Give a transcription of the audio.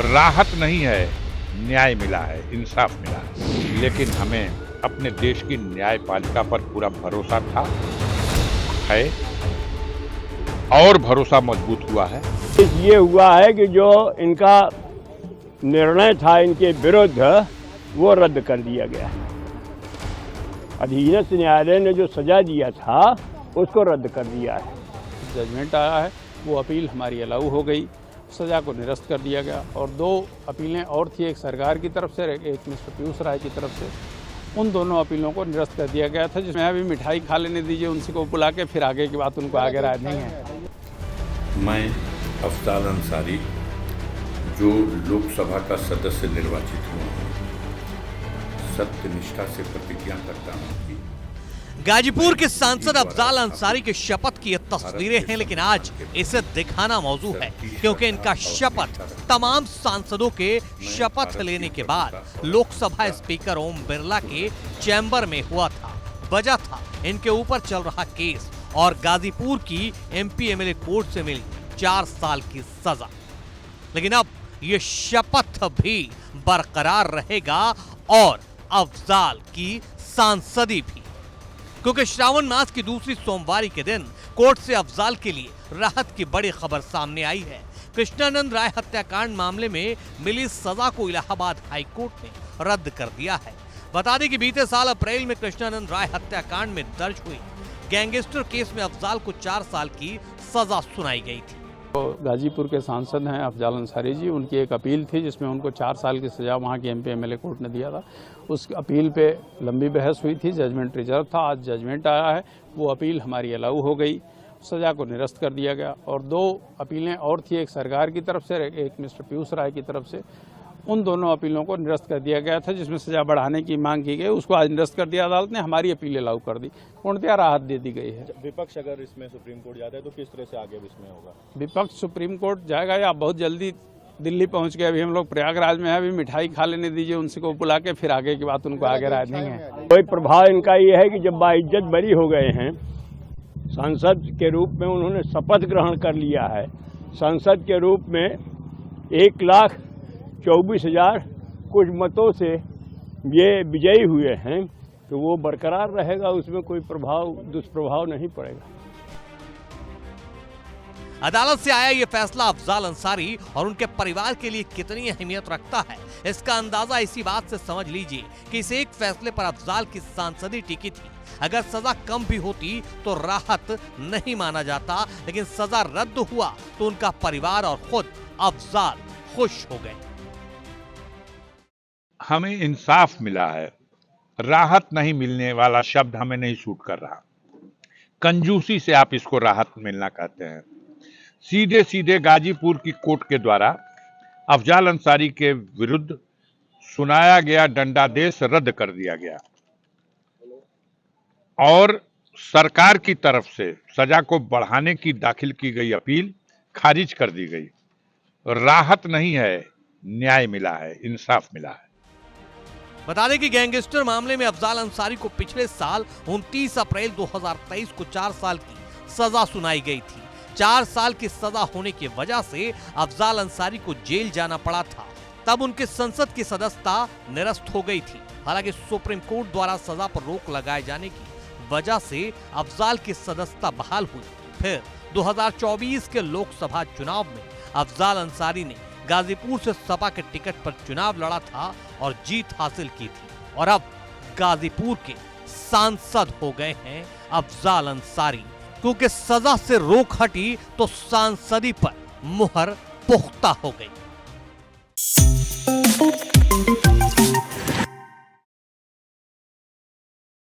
राहत नहीं है, न्याय मिला है, इंसाफ मिला है। लेकिन हमें अपने देश की न्यायपालिका पर पूरा भरोसा था, है और भरोसा मजबूत हुआ है। ये हुआ है कि जो इनका निर्णय था इनके विरुद्ध वो रद्द कर दिया गया। अधीनस्थ न्यायालय ने जो सजा दिया था उसको रद्द कर दिया है। जजमेंट आया है, वो अपील हमारी अलाउ हो गई, सज़ा को निरस्त कर दिया गया। और 2 अपीलें और थी, एक सरकार की तरफ से, एक मिस्टर पीयूष राय की तरफ से। उन दोनों अपीलों को निरस्त कर दिया गया था, जिसमें अभी मिठाई खा लेने दीजिए उनसे को बुला के, फिर आगे की बात उनको आगे राय नहीं है। मैं अफजाल अंसारी जो लोकसभा का सदस्य निर्वाचित हुआ हूँ, सत्यनिष्ठा से प्रतिज्ञा करता हूँ कि गाजीपुर के सांसद अफजाल अंसारी की शपथ की ये तस्वीरें हैं, लेकिन आज इसे दिखाना मौजू है क्योंकि इनका शपथ तमाम सांसदों के शपथ लेने के बाद लोकसभा स्पीकर ओम बिरला के चैम्बर में हुआ था। वजह था इनके ऊपर चल रहा केस और गाजीपुर की एमपी एमएलए कोर्ट से मिली 4 साल की सजा। लेकिन अब ये शपथ भी बरकरार रहेगा और अफजाल की सांसदी भी, क्योंकि श्रावण मास की दूसरी सोमवारी के दिन कोर्ट से अफजाल के लिए राहत की बड़ी खबर सामने आई है। कृष्णानंद राय हत्याकांड मामले में मिली सजा को इलाहाबाद हाई कोर्ट ने रद्द कर दिया है। बता दें कि बीते साल अप्रैल में कृष्णानंद राय हत्याकांड में दर्ज हुई गैंगस्टर केस में अफजाल को 4 साल की सजा सुनाई गई थी। तो गाजीपुर के सांसद हैं अफजाल अंसारी जी, उनकी एक अपील थी जिसमें उनको 4 साल की सजा वहाँ की एमपी एमएलए कोर्ट ने दिया था। उस अपील पे लंबी बहस हुई थी, जजमेंट रिजर्व था। आज जजमेंट आया है, वो अपील हमारी अलाउ हो गई, सजा को निरस्त कर दिया गया। और 2 अपीलें और थी, एक सरकार की तरफ से, एक मिस्टर पीयूष राय की तरफ से। उन दोनों अपीलों को निरस्त कर दिया गया था, जिसमें सजा बढ़ाने की मांग की गई, उसको आज निरस्त कर दिया अदालत ने। हमारी अपील अलाउ कर दी, पूर्णतया राहत दे दी गई है। विपक्ष अगर इसमें सुप्रीम कोर्ट जाता है तो किस तरह से आगे इसमें होगा? विपक्ष सुप्रीम कोर्ट जाएगा या बहुत जल्दी दिल्ली पहुंच गए? अभी हम लोग प्रयागराज में है, अभी मिठाई खा लेने दीजिए उनसे को बुला के, फिर आगे की बात उनको आगे राय नहीं है। कोई प्रभाव इनका ये है कि जब बाइज्जत बरी हो गए हैं, सांसद के रूप में उन्होंने शपथ ग्रहण कर लिया है, सांसद के रूप में 1,24,000 कुछ मतों से ये विजयी हुए हैं, तो वो बरकरार रहेगा, उसमें कोई दुष्प्रभाव नहीं पड़ेगा। अदालत से आया ये फैसला अफजाल अंसारी और उनके परिवार के लिए कितनी अहमियत रखता है, इसका अंदाजा इसी बात से समझ लीजिए कि इस एक फैसले पर अफजाल की सांसदी टिकी थी। अगर सजा कम भी होती तो राहत नहीं माना जाता, लेकिन सजा रद्द हुआ तो उनका परिवार और खुद अफजाल खुश हो गए। हमें इंसाफ मिला है, राहत नहीं मिलने वाला शब्द हमें नहीं सूट कर रहा। कंजूसी से आप इसको राहत मिलना कहते हैं। सीधे सीधे गाजीपुर की कोर्ट के द्वारा अफजाल अंसारी के विरुद्ध सुनाया गया दंडादेश रद्द कर दिया गया और सरकार की तरफ से सजा को बढ़ाने की दाखिल की गई अपील खारिज कर दी गई। राहत नहीं है, न्याय मिला है, इंसाफ मिला है। बता दें कि गैंगस्टर मामले में अफजाल अंसारी को पिछले साल 29 अप्रैल 2023 को 4 साल की सजा सुनाई गई थी। 4 साल की सजा होने की वजह से अफजाल अंसारी को जेल जाना पड़ा था। तब उनके संसद की सदस्यता निरस्त हो गई थी। हालांकि सुप्रीम कोर्ट द्वारा सजा पर रोक लगाए जाने की वजह से अफजाल की सदस्यता बहाल हुई। फिर 2024 के लोकसभा चुनाव में अफजाल अंसारी ने गाजीपुर से सपा के टिकट पर चुनाव लड़ा था और जीत हासिल की थी और अब गाजीपुर के सांसद हो गए हैं अफजाल अंसारी, क्योंकि सजा से रोक हटी तो सांसदी पर मुहर पुख्ता हो गई।